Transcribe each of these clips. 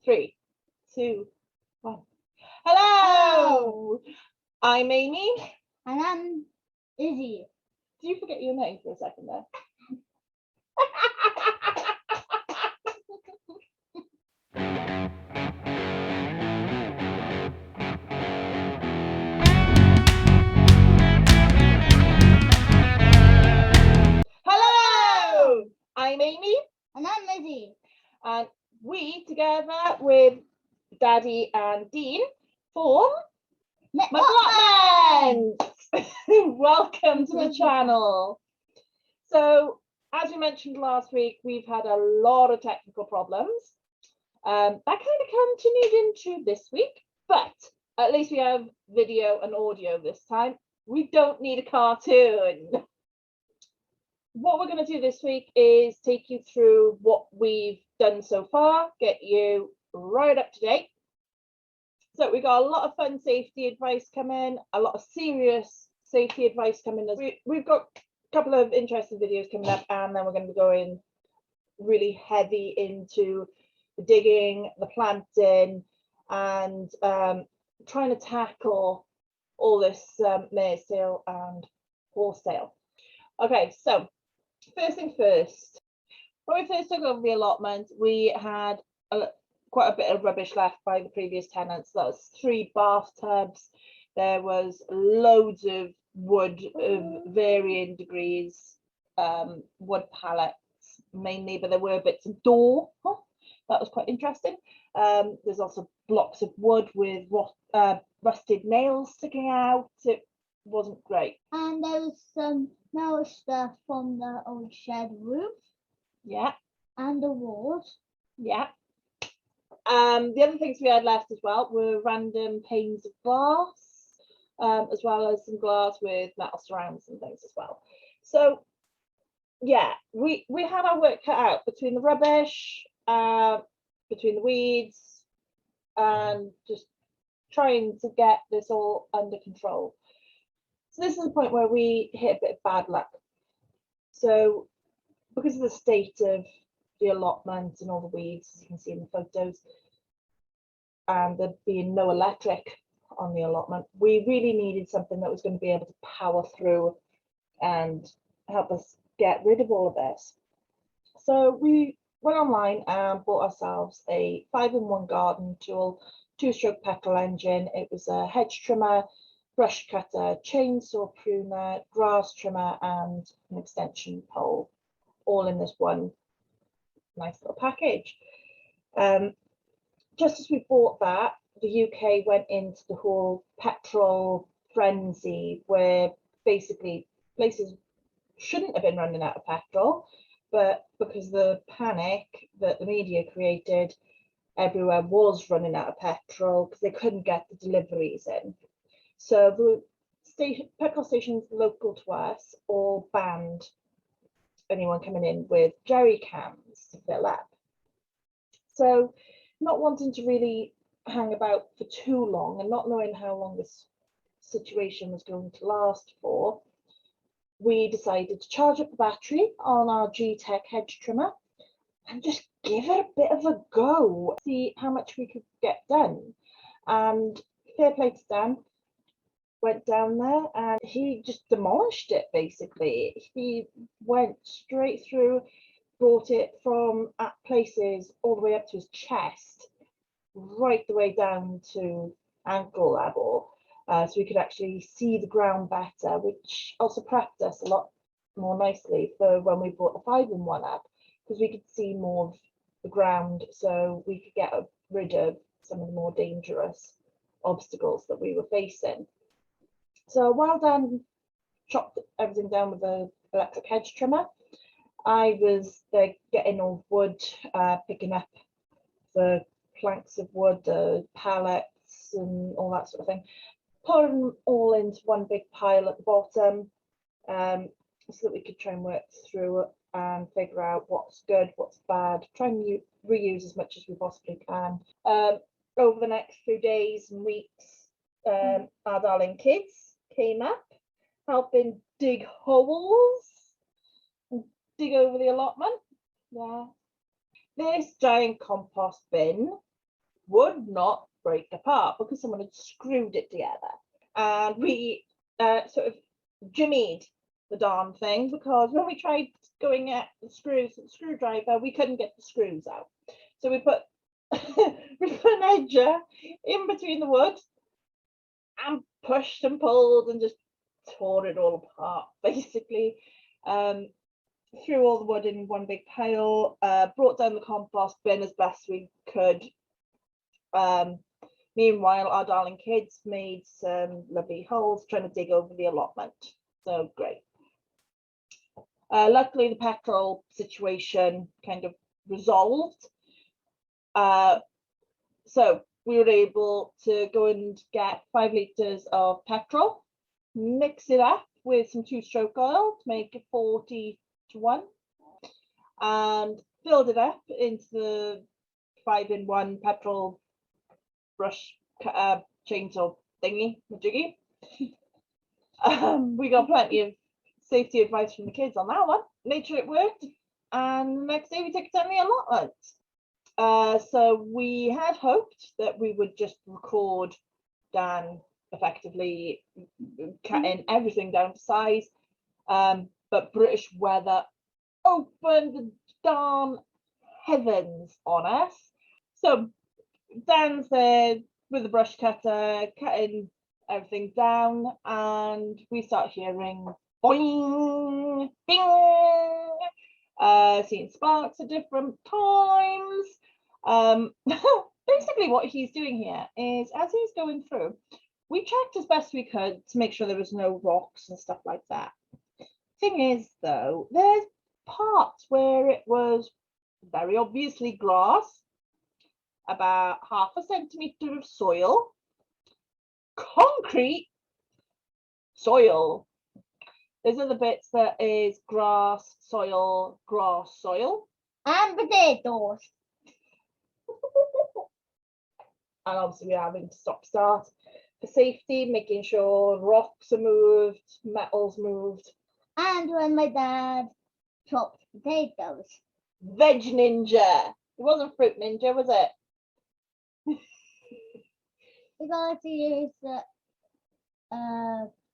3, 2, 1. Hello! I'm Amy. And I'm Izzy. Did you forget your name for a second there? Hello! I'm Amy. And I'm Izzy. And we, together with Daddy and Dean, form McLaughlin. Welcome to the channel. So, as we mentioned last week, we've had a lot of technical problems. That kind of continued into this week, but at least we have video and audio this time. We don't need a cartoon. What we're going to do this week is take you through what we've done so far, get you right up to date. So we got a lot of fun safety advice coming, a lot of serious safety advice coming. We've got a couple of interesting videos coming up, and then we're going to be going really heavy into the digging, the planting, and trying to tackle all this mare sale and horse sale. Okay, so first thing first, when we first took over the allotment, we had quite a bit of rubbish left by the previous tenants. That was 3 bathtubs. There was loads of wood of varying degrees, wood pallets mainly, but there were bits of door. That was quite interesting. There's also blocks of wood with rusted nails sticking out. It wasn't great. And there was some metal stuff from the old shed roof. Yeah. And the walls. Yeah. The other things we had left as well were random panes of glass, as well as some glass with metal surrounds and things as well. So yeah, we had our work cut out between the rubbish, between the weeds, and just trying to get this all under control. So this is the point where we hit a bit of bad luck. So because of the state of the allotment and all the weeds, as you can see in the photos, and there being no electric on the allotment, we really needed something that was going to be able to power through and help us get rid of all of this. So we went online and bought ourselves a 5-in-1 garden tool, 2-stroke petrol engine. It was a hedge trimmer, brush cutter, chainsaw pruner, grass trimmer, and an extension pole, all in this one nice little package. Just as we bought that, the UK went into the whole petrol frenzy, where basically places shouldn't have been running out of petrol, but because of the panic that the media created, everywhere was running out of petrol because they couldn't get the deliveries in. So the petrol stations local to us all banned anyone coming in with jerry cans to fill up. So not wanting to really hang about for too long and not knowing how long this situation was going to last for, we decided to charge up the battery on our G-Tech hedge trimmer and just give it a bit of a go, see how much we could get done. And fair play to Dan, went down there and he just demolished it basically. He went straight through, brought it from at places all the way up to his chest, right the way down to ankle level. So we could actually see the ground better, which also prepped us a lot more nicely for when we brought the 5-in-1 up, because we could see more of the ground, so we could get rid of some of the more dangerous obstacles that we were facing. So while Dan chopped everything down with the electric hedge trimmer, I was there getting all wood, picking up the planks of wood, the pallets and all that sort of thing, putting them all into one big pile at the bottom, so that we could try and work through it and figure out what's good, what's bad, try and reuse as much as we possibly can. Over the next few days and weeks, our darling kids came up, helping dig holes and dig over the allotment. Yeah. This giant compost bin would not break apart because someone had screwed it together. And we sort of jimmied the darn thing, because when we tried going at the screws with the screwdriver, we couldn't get the screws out. So we put we put an edger in between the wood and pushed and pulled and just tore it all apart, basically. Threw all the wood in one big pile, brought down the compost bin as best we could. Meanwhile, our darling kids made some lovely holes trying to dig over the allotment. So great. Luckily, the petrol situation kind of resolved. So we were able to go and get 5 litres of petrol, mix it up with some 2-stroke oil to make it 40 to 1, and filled it up into the 5-in-1 petrol brush chainsaw thingy, majiggy. We got plenty of safety advice from the kids on that one, made sure it worked, and the next day we took it down the allotment. So we had hoped that we would just record Dan effectively cutting everything down to size, but British weather opened the darn heavens on us. So Dan's there with the brush cutter cutting everything down, and we start hearing boing, ding, seeing sparks at different times. Basically what he's doing here is, as he's going through, we checked as best we could to make sure there was no rocks and stuff like that. Thing is, though, there's parts where it was very obviously grass, about 0.5 centimetre of soil, concrete, soil. There's other bits that is grass, soil, grass, soil. And potatoes. And obviously we're having to stop start for safety, making sure rocks are moved, metal's moved. And when my dad chopped potatoes. Veg ninja. It wasn't fruit ninja, was it? We got to use the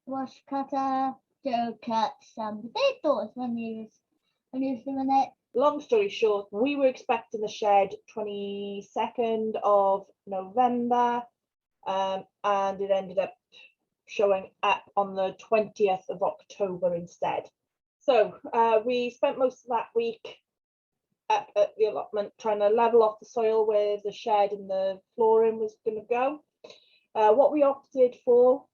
brush cutter to cut some potatoes when you use them in it. Long story short, we were expecting the shed 22nd of November, and it ended up showing up on the 20th of October instead. So we spent most of that week up at the allotment trying to level off the soil where the shed and the flooring was going to go. What we opted for,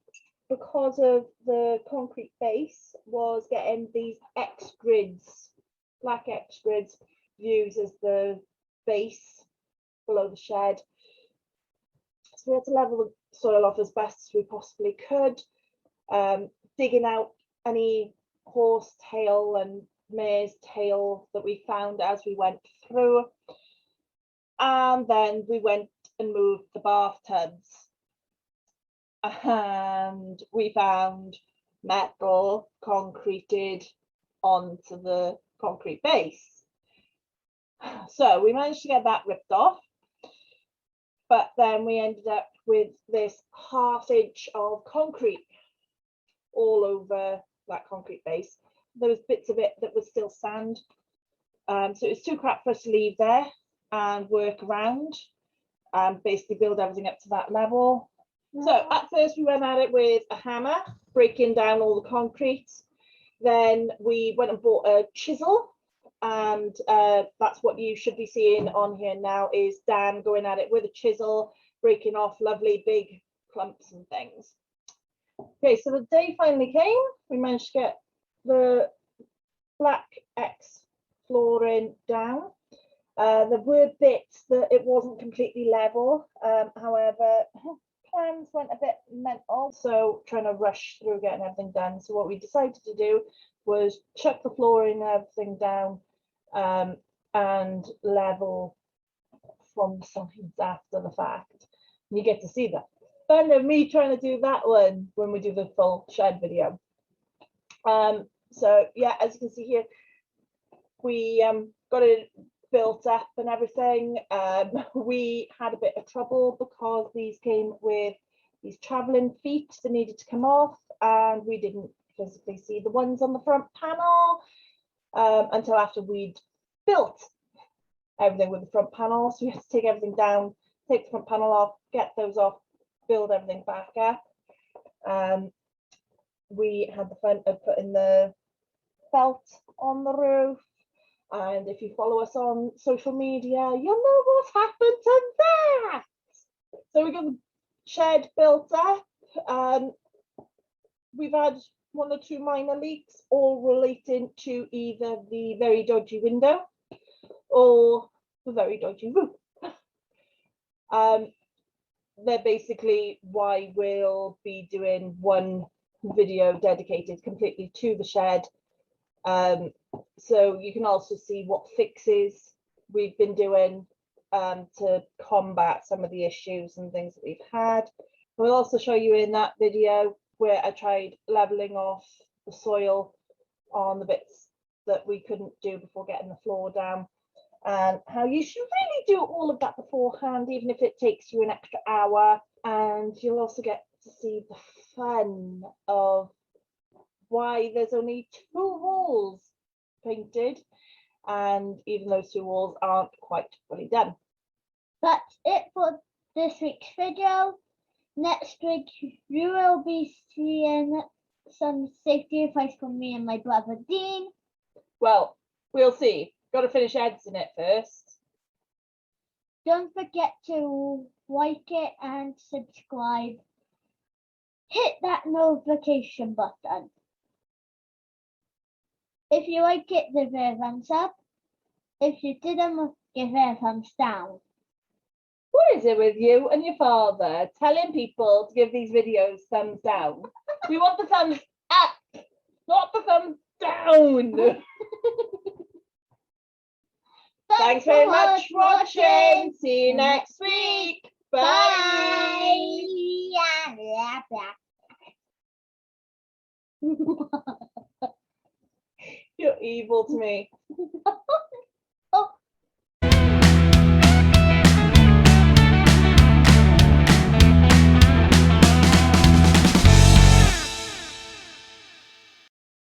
because of the concrete base, was getting these X grids, black X grids, used as the base below the shed. So we had to level the soil off as best as we possibly could, digging out any horse tail and mare's tail that we found as we went through. And then we went and moved the bathtubs. And we found metal concreted onto the concrete base. So we managed to get that ripped off, but then we ended up with this 1/2 inch of concrete all over that concrete base. There was bits of it that was still sand, so it was too crap for us to leave there and work around and basically build everything up to that level. So at first we went at it with a hammer, breaking down all the concrete. Then we went and bought a chisel, and that's what you should be seeing on here now, is Dan going at it with a chisel, breaking off lovely big clumps and things. Okay, so the day finally came. We managed to get the black X flooring down. There were bits that it wasn't completely level, however, plans went a bit mental, so trying to rush through getting everything done. So what we decided to do was chuck the flooring and everything down, and level from the sides after the fact. You get to see the fun of me trying to do that one when we do the full shed video. So yeah, as you can see here, we got it built up and everything. We had a bit of trouble because these came with these traveling feet that needed to come off, and we didn't physically see the ones on the front panel until after we'd built everything with the front panel. So we had to take everything down, take the front panel off, get those off, build everything back up. We had the fun of putting the felt on the roof, and if you follow us on social media, you'll know what's happened to that. So we got the shed built up. We've had 1 or 2 minor leaks, all relating to either the very dodgy window or the very dodgy roof. They're basically why we'll be doing one video dedicated completely to the shed. So you can also see what fixes we've been doing to combat some of the issues and things that we've had. We'll also show you in that video where I tried leveling off the soil on the bits that we couldn't do before getting the floor down, and how you should really do all of that beforehand, even if it takes you an extra hour. And you'll also get to see the fun of why there's only 2 walls painted, and even those 2 walls aren't quite fully done. That's it for this week's video. Next week, you will be seeing some safety advice from me and my brother Dean. Well, we'll see. Got to finish editing it first. Don't forget to like it and subscribe. Hit that notification button. If you like it, give it a thumbs up. If you didn't, give it a thumbs down. What is it with you and your father telling people to give these videos thumbs down? We want the thumbs up, not the thumbs down. Thanks very much for watching. See you next week. Bye. You're evil to me.